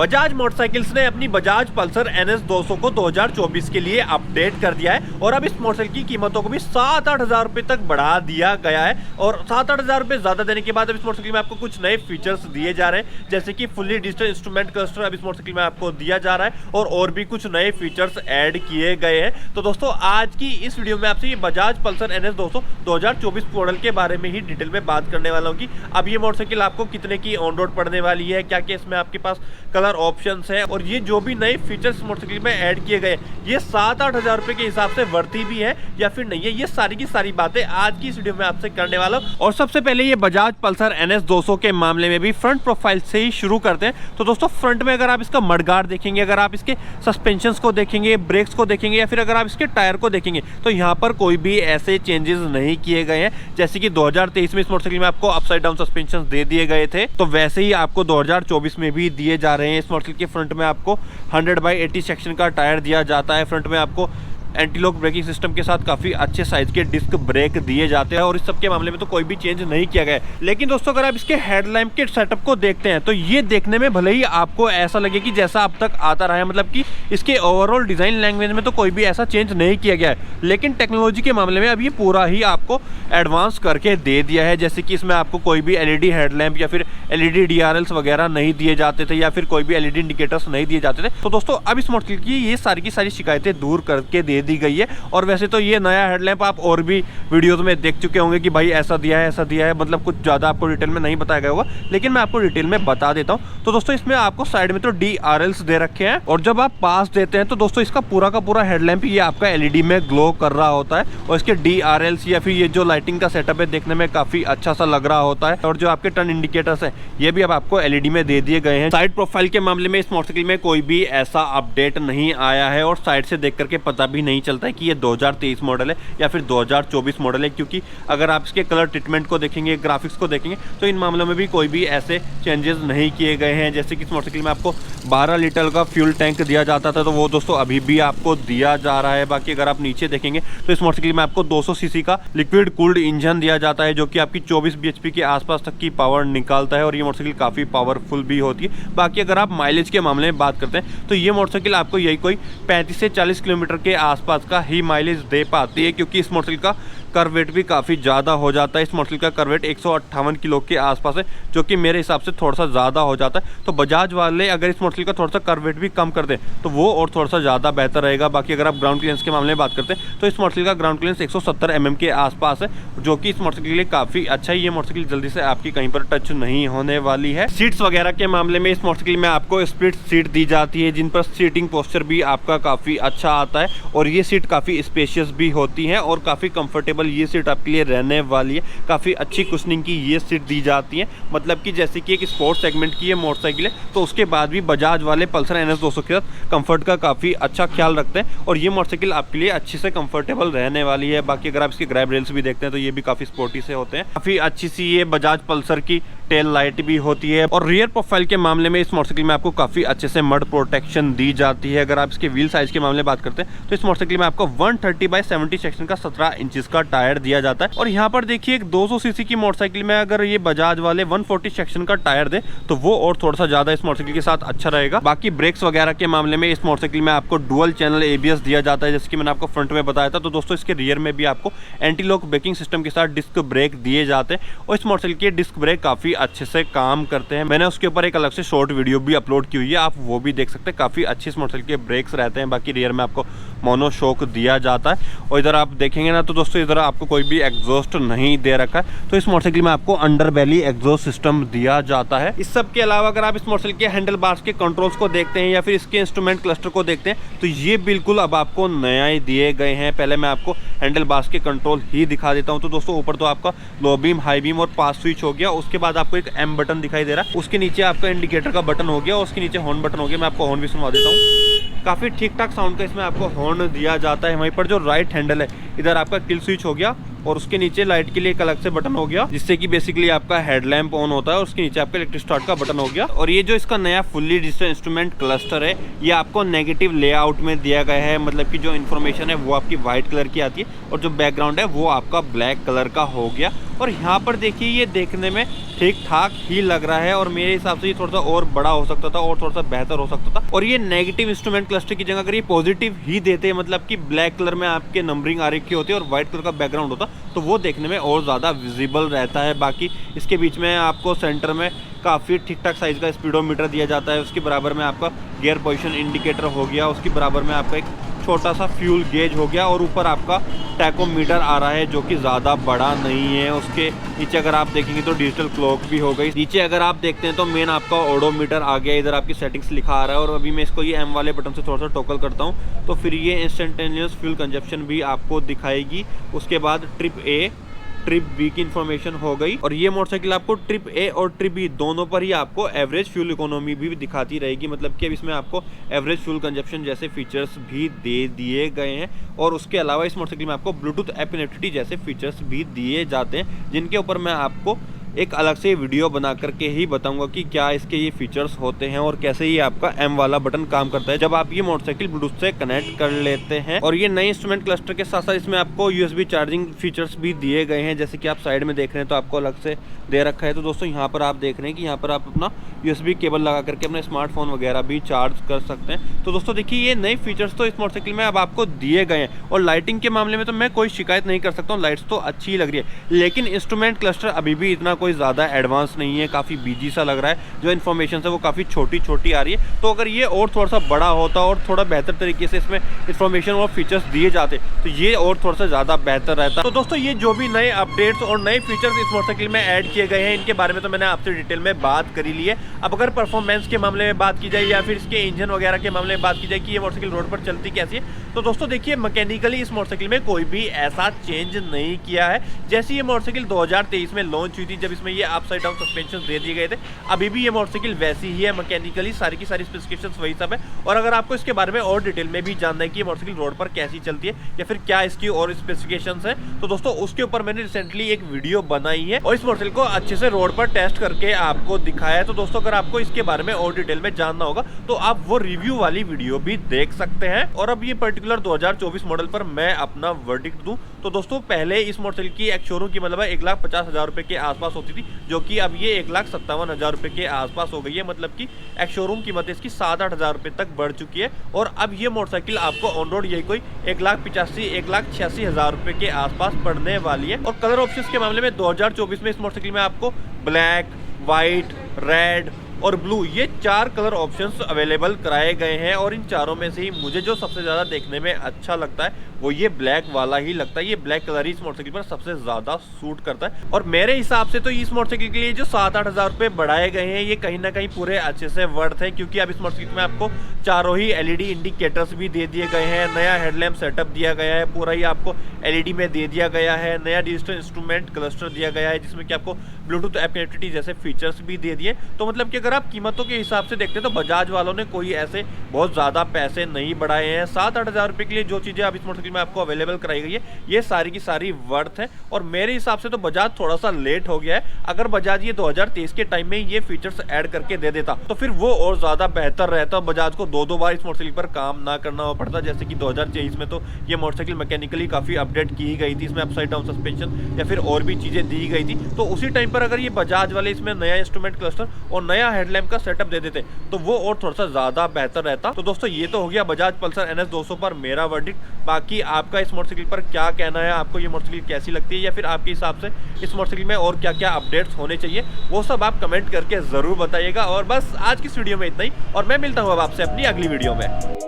Bajaj motorcycles ने अपनी Bajaj Pulsar NS 200 को 2024 के लिए अपडेट कर दिया है और अब इस मोटरसाइकिल की कीमतों को भी 7-8 हज़ार रुपए तक बढ़ा दिया गया है। और 7-8 हज़ार रुपए ज्यादा देने के बाद अब इस मोटरसाइकिल में आपको कुछ नए फीचर्स दिए जा रहे हैं, जैसे कि फुल्ली डिजिटल इंस्ट्रूमेंट क्लस्टर अब इस मोटरसाइकिल में आपको दिया जा रहा है और भी कुछ नए फीचर्स ऐड किए गए हैं। तो दोस्तों आज की इस वीडियो में आपसे ये बजाज पल्सर NS 200 2024 मॉडल के बारे में ही डिटेल में बात करने वाला हूँ कि अब ये मोटरसाइकिल आपको कितने की ऑन रोड पड़ने वाली है, क्या क्या इसमें आपके पास कलर ऑप्शंस है और ये जो भी नए फीचर्स मोटरसाइकिल में ऐड किए गए ये 7-8 हज़ार रुपए के हिसाब से वर्ती भी है या फिर नहीं है, ये सारी की सारी बातें आज की इस वीडियो में आपसे करने वाला हूं। और सबसे पहले ये बजाज पल्सर NS 200 के मामले में भी फ्रंट प्रोफाइल से ही शुरू करते हैं। तो दोस्तों फ्रंट में अगर आप इसका मडगार्ड देखेंगे, अगर आप इसके सस्पेंशन को देखेंगे, ब्रेक्स को देखेंगे या फिर अगर आप इसके टायर को देखेंगे तो यहाँ पर कोई भी ऐसे चेंजेस नहीं किए गए हैं। जैसे कि 2023 में इस मोटरसाइकिल में आपको अपसाइड डाउन सस्पेंशन दे दिए गए थे, तो वैसे ही आपको 2024 में भी दिए जा रहे हैं। इस मोटरसाइकिल के फ्रंट में आपको 100/80 सेक्शन का टायर दिया जाता है। फ्रंट में आपको एंटी लॉक ब्रेकिंग सिस्टम के साथ काफी अच्छे साइज के डिस्क ब्रेक दिए जाते हैं और इस सब के मामले में तो कोई भी चेंज नहीं किया गया है। लेकिन दोस्तों अगर आप इसके हेडलैम्प के सेटअप को देखते हैं तो ये देखने में भले ही आपको ऐसा लगे कि जैसा अब तक आता रहा है, मतलब कि इसके ओवरऑल डिजाइन लैंग्वेज में तो कोई भी ऐसा चेंज नहीं किया गया है, लेकिन टेक्नोलॉजी के मामले में अब ये पूरा ही आपको एडवांस करके दे दिया है। जैसे कि इसमें आपको कोई भी LED हेडलैम्प या फिर LED DRLs वगैरह नहीं दिए जाते थे या फिर कोई भी LED इंडिकेटर्स नहीं दिए जाते थे। तो दोस्तों अब इस मोटरसाइकिल की ये सारी की सारी शिकायतें दूर करके दे दी गई है। और वैसे तो ये नया हेडलैम्प आप और भी वीडियोस में देख चुके होंगे कि भाई ऐसा दिया है ऐसा दिया है, मतलब कुछ ज़्यादा आपको डिटेल में नहीं बताया गया होगा, लेकिन मैं आपको डिटेल में बता देता हूँ। तो दोस्तों इसमें आपको साइड में तो DRLs दे रखे हैं और जब आप पास देते हैं तो दोस्तों इसका पूरा का पूरा हेडलैम्प ये आपका LED में ग्लो कर रहा होता है और इसके DRLs या फिर ये जो लाइटिंग का सेटअप है देखने में काफी अच्छा सा लग रहा होता है। और जो आपके टर्न इंडिकेटर्स है ये भी अब आपको LED में दे दिए गए हैं। साइड प्रोफाइल के मामले में इस मोटरसाइकिल में कोई भी ऐसा अपडेट नहीं आया है और साइड से देख करके पता भी नहीं चलता है कि ये 2023 मॉडल है या फिर 2024 मॉडल है, क्योंकि अगर आप इसके कलर ट्रीटमेंट को देखेंगे, ग्राफिक्स को देखेंगे तो इन मामलों में भी कोई भी ऐसे चेंजेस नहीं किए गए हैं। जैसे कि इस मोटरसाइकिल में आपको 12 लीटर का फ्यूल टैंक दिया जाता था तो वो दोस्तों अभी भी आपको दिया जा रहा है। बाकी अगर आप नीचे देखेंगे तो इस मोटरसाइकिल में आपको 200 सीसी का लिक्विड कूल्ड इंजन दिया जाता है जो कि आपकी 24 bhp के आसपास तक की पावर निकालता है और ये मोटरसाइकिल काफी पावरफुल भी होती है। बाकी अगर आप माइलेज के मामले में बात करते हैं तो ये मोटरसाइकिल आपको यही कोई 35 से 40 किलोमीटर के आसपास का ही माइलेज दे पाती है, क्योंकि इस मोटरसाइकिल का कर्व वेट भी काफ़ी ज़्यादा हो जाता है। इस मोटरसाइकिल का कर्व वेट 158 किलो के आसपास है, जो कि मेरे हिसाब से थोड़ा सा ज़्यादा हो जाता है। तो बजाज वाले अगर इस मोटरसाइकिल का थोड़ा सा कर्व वेट भी कम कर दें तो वो और थोड़ा सा ज़्यादा बेहतर रहेगा। बाकी अगर आप ग्राउंड क्लियरेंस के मामले में बात करते हैं तो इस मोटरसाइकिल का ग्राउंड क्लियरेंस 170 mm के आसपास है, जो कि इस मोटरसाइकिल के लिए काफ़ी अच्छा है। ये मोटरसाइकिल जल्दी से आपकी कहीं पर टच नहीं होने वाली है। सीट्स वगैरह के मामले में इस मोटरसाइकिल में आपको स्प्लिट सीट दी जाती है, जिन पर सीटिंग पोस्चर भी आपका काफ़ी अच्छा आता है और ये सीट काफ़ी स्पेशियस भी होती है और काफ़ी कंफर्टेबल ये सीट आपके लिए रहने वाली है। काफ़ी अच्छी कुशनिंग की ये सीट दी जाती है, मतलब कि जैसे कि एक स्पोर्ट्स सेगमेंट की ये मोटरसाइकिल है तो उसके बाद भी बजाज वाले पल्सर NS 200 के साथ कंफर्ट का काफ़ी अच्छा ख्याल रखते हैं और ये मोटरसाइकिल आपके लिए अच्छे से कंफर्टेबल रहने वाली है। बाकी अगर आप इसके ग्रैब रेल्स भी देखते हैं तो ये भी काफ़ी स्पोर्टी से होते हैं। काफ़ी अच्छी सी ये बजाज पल्सर की टेल लाइट भी होती है और रियर प्रोफाइल के मामले में इस मोटरसाइकिल में आपको काफ़ी अच्छे से मड प्रोटेक्शन दी जाती है। अगर आप इसके व्हील साइज के मामले में बात करते हैं तो इस मोटरसाइकिल में आपको 130/70 सेक्शन का 17 इंचेस का टायर दिया जाता है और यहाँ पर देखिए एक 200 सीसी की मोटरसाइकिल में अगर ये बजाज वाले 140 सेक्शन का टायर दे तो वो और थोड़ा सा ज़्यादा इस मोटरसाइकिल के साथ अच्छा रहेगा। बाकी ब्रेक्स वगैरह के मामले में इस मोटरसाइकिल में आपको डुअल चैनल ABS दिया जाता है, जैसे कि मैंने आपको फ्रंट में बताया था। तो दोस्तों इसके रियर में भी आपको एंटी लॉक ब्रेकिंग सिस्टम के साथ डिस्क ब्रेक दिए जाते हैं और इस मोटरसाइकिल के डिस्क ब्रेक काफ़ी अच्छे से काम करते हैं। मैंने उसके ऊपर एक अलग से शॉर्ट वीडियो भी अपलोड की हुई है, आप वो भी देख सकते हैं। काफ़ी अच्छे इस मोटरसाइकिल के ब्रेक्स रहते हैं। बाकी रियर में आपको मोनो शॉक दिया जाता है और इधर आप देखेंगे ना तो दोस्तों इधर आपको कोई भी एग्जॉस्ट नहीं दे रखा है। तो इस मोटरसाइकिल में आपको अंडर बेली एग्जॉस्ट सिस्टम दिया जाता है। इस सब के अलावा अगर आप इस मोटरसाइकिल के हैंडल बार्स के कंट्रोल्स को देखते हैं या फिर इसके इंस्ट्रूमेंट क्लस्टर को देखते हैं तो ये बिल्कुल अब आपको नया ही दिए गए हैं। पहले मैं आपको हैंडल बार्स के कंट्रोल ही दिखा देता हूँ। तो दोस्तों ऊपर तो आपका लो बीम, हाई बीम और पास स्विच हो गया, उसके बाद आपको एक M बटन दिखाई दे रहा है, उसके नीचे आपका इंडिकेटर का बटन हो गया और उसके नीचे हॉर्न बटन हो गया। मैं आपको हॉर्न भी सुनवा देता हूँ। काफ़ी ठीक ठाक साउंड का इसमें आपको हॉर्न दिया जाता है। वहीं पर जो राइट हैंडल है इधर आपका किल स्विच हो गया और उसके नीचे लाइट के लिए एक अलग से बटन हो गया, जिससे कि बेसिकली आपका हेडलैम्प ऑन होता है और उसके नीचे आपका इलेक्ट्रिक स्टार्ट का बटन हो गया। और ये जो इसका नया फुल्ली डिजिटल इंस्ट्रूमेंट क्लस्टर है ये आपको नेगेटिव लेआउट में दिया गया है, मतलब कि जो इन्फॉर्मेशन है वो आपकी व्हाइट कलर की आती है और जो बैकग्राउंड है वो आपका ब्लैक कलर का हो गया। और यहाँ पर देखिए ये देखने में ठीक ठाक ही लग रहा है और मेरे हिसाब से ये थोड़ा सा और बड़ा हो सकता था और थोड़ा सा बेहतर हो सकता था। और ये नेगेटिव इंस्ट्रूमेंट क्लस्टर की जगह अगर ये पॉजिटिव ही देते, मतलब कि ब्लैक कलर में आपके नंबरिंग आ रखी होती है और व्हाइट कलर का बैकग्राउंड होता, तो वो देखने में और ज़्यादा विजिबल रहता है। बाकी इसके बीच में आपको सेंटर में काफ़ी ठीक ठाक साइज़ का स्पीडोमीटर दिया जाता है, उसके बराबर में आपका गियर पोजीशन इंडिकेटर हो गया, उसके बराबर में आपका एक छोटा सा फ्यूल गेज हो गया और ऊपर आपका टैकोमीटर आ रहा है जो कि ज़्यादा बड़ा नहीं है। उसके नीचे अगर आप देखेंगे तो डिजिटल क्लॉक भी हो गई। नीचे अगर आप देखते हैं तो मेन आपका ओडोमीटर आ गया, इधर आपकी सेटिंग्स लिखा आ रहा है और अभी मैं इसको ये एम वाले बटन से थोड़ा सा टॉगल करता हूँ तो फिर ये इंस्टेंटेनियस फ्यूल कंजप्शन भी आपको दिखाएगी। उसके बाद ट्रिप ए ट्रिप बी की इन्फॉर्मेशन हो गई और ये मोटरसाइकिल आपको ट्रिप ए और ट्रिप बी दोनों पर ही आपको एवरेज फ्यूल इकोनॉमी भी दिखाती रहेगी, मतलब कि अब इसमें आपको एवरेज फ्यूल कंजप्शन जैसे फीचर्स भी दे दिए गए हैं। और उसके अलावा इस मोटरसाइकिल में आपको ब्लूटूथ ऐप कनेक्टिविटी जैसे फीचर्स भी दिए जाते हैं, जिनके ऊपर मैं आपको एक अलग से वीडियो बना करके ही बताऊंगा कि क्या इसके ये फीचर्स होते हैं और कैसे ये आपका एम वाला बटन काम करता है जब आप ये मोटरसाइकिल ब्लूटूथ से कनेक्ट कर लेते हैं। और ये नए इंस्ट्रूमेंट क्लस्टर के साथ साथ इसमें आपको यूएसबी चार्जिंग फीचर्स भी दिए गए हैं, जैसे कि आप साइड में देख रहे हैं तो आपको अलग से दे रखा है। तो दोस्तों यहाँ पर आप देख रहे हैं कि यहाँ पर आप अपना यूएसबी केबल लगा करके अपने स्मार्टफोन वगैरह भी चार्ज कर सकते हैं। तो दोस्तों देखिए ये नए फीचर्स तो इस मोटरसाइकिल में अब आपको दिए गए हैं और लाइटिंग के मामले में तो मैं कोई शिकायत नहीं कर सकता हूँ, लाइट्स तो अच्छी लग रही है, लेकिन इंस्ट्रूमेंट क्लस्टर अभी भी इतना कोई ज़्यादा एडवांस नहीं है, काफ़ी बिजी सा लग रहा है। जो इन्फॉर्मेशन है वो काफ़ी छोटी छोटी आ रही है। तो अगर ये और थोड़ा सा बड़ा होता और थोड़ा बेहतर तरीके से इसमें इन्फॉर्मेशन और फीचर्स दिए जाते तो ये और थोड़ा सा ज़्यादा बेहतर रहता। तो दोस्तों ये जो भी नए अपडेट्स और नए फीचर्स इस मोटरसाइकिल में ऐड किए गए हैं इनके बारे में तो मैंने आपसे डिटेल में बात करी ली है। अब अगर परफॉर्मेंस के मामले में बात की जाए या फिर इसके इंजन वगैरह के मामले में बात की जाए कि ये मोटरसाइकिल रोड पर चलती कैसी है, तो दोस्तों देखिए मैकेनिकली इस मोटरसाइकिल में कोई भी ऐसा चेंज नहीं किया है। जैसे ये मोटरसाइकिल 2023 में लॉन्च हुई थी, जब इसमें ये अपसाइड डाउन सस्पेंशन दे दिए गए थे, अभी भी ये मोटरसाइकिल वैसी ही है, मैकेनिकली सारी की सारी स्पेसिफिकेशंस वही सब है। और अगर आपको इसके बारे में और डिटेल में भी जानना है कि ये मोटरसाइकिल रोड पर कैसी चलती है या फिर क्या इसकी और स्पेसिफिकेशंस है, तो दोस्तों उसके ऊपर मैंने रिसेंटली एक वीडियो बनाई है और इस मोटरसाइकिल को अच्छे से रोड पर टेस्ट करके आपको दिखाया है। तो दोस्तों अगर आपको इसके बारे में और डिटेल में जानना होगा तो आप वो रिव्यू वाली वीडियो भी देख सकते हैं। और अब ये पर्टिकुलर 2024 मॉडल पर मैं अपना वर्डिक्ट दूं तो दोस्तों पहले इस मोटरसाइकिल की एक शोरूम की मतलब 1,50,000 रुपए के आसपास होती थी, जो कि अब ये 1,57,000 रुपए के आसपास हो गई है, मतलब कि एक शोरूम कीमत इसकी 7-8 हज़ार रुपए तक बढ़ चुकी है। और अब ये मोटरसाइकिल आपको ऑन रोड यही कोई 1,85,000 1,86,000 रुपए के आसपास पड़ने वाली है। और कलर ऑप्शंस के मामले में 2024 में इस मोटरसाइकिल में आपको ब्लैक, व्हाइट, रेड और ब्लू ये 4 कलर ऑप्शंस अवेलेबल कराए गए हैं। और इन चारों में से ही मुझे जो सबसे ज़्यादा देखने में अच्छा लगता है वो ये ब्लैक वाला ही लगता है। ये ब्लैक कलर ही इस मोटरसाइकिल पर सबसे ज़्यादा सूट करता है। और मेरे हिसाब से तो इस मोटरसाइकिल के लिए जो 7-8 हज़ार रुपये बढ़ाए गए हैं ये कहीं ना कहीं पूरे अच्छे से वर्थ है, क्योंकि अब इस मोटरसाइकिल में आपको चारों ही LED इंडिकेटर्स भी दे दिए गए हैं, नया हेडलैम्प सेटअप दिया गया है, पूरा ही आपको LED में दे दिया गया है, नया डिजिटल इंस्ट्रूमेंट क्लस्टर दिया गया है जिसमें कि आपको ब्लूटूथ ऐप कनेक्टिविटी जैसे फीचर्स भी दे दिए। तो मतलब कि अगर आप कीमतों के हिसाब से देखते हैं तो बजाज वालों ने कोई ऐसे बहुत ज़्यादा पैसे नहीं बढ़ाए हैं। 7-8 हज़ार रुपये के लिए जो चीज़ें अब इस मोटरसाइकिल में आपको अवेलेबल कराई गई है ये सारी की सारी वर्थ है। और मेरे हिसाब से तो बजाज थोड़ा सा लेट हो गया है। अगर बजाज ये 2023 के टाइम में ये फीचर्स ऐड करके दे देता तो फिर वो और ज़्यादा बेहतर रहता, बजाज को 2-2 बार इस मोटरसाइकिल पर काम ना करना पड़ता। जैसे कि 2023 में तो ये मोटरसाइकिल मैकेनिकली काफ़ी अपडेट की गई थी, इसमें अपसाइड डाउन सस्पेंशन या फिर और भी चीज़ें दी गई थी। तो उसी टाइम पर अगर ये बजाज वाले इसमें नया इंस्ट्रूमेंट क्लस्टर और नया हेडलैम्प का सेटअप दे देते तो वो और थोड़ा सा ज़्यादा बेहतर रहता। तो दोस्तों ये तो हो गया बजाज पल्सर NS 200 पर मेरा वर्डिक्ट। बाकी आपका इस मोटरसाइकिल पर क्या कहना है, आपको ये मोटरसाइकिल कैसी लगती है या फिर आपके हिसाब से इस मोटरसाइकिल में और क्या क्या अपडेट्स होने चाहिए वो सब आप कमेंट करके ज़रूर बताइएगा। और बस आज की इस वीडियो में इतना ही और मैं मिलता हूँ अब आपसे अपनी अगली वीडियो में।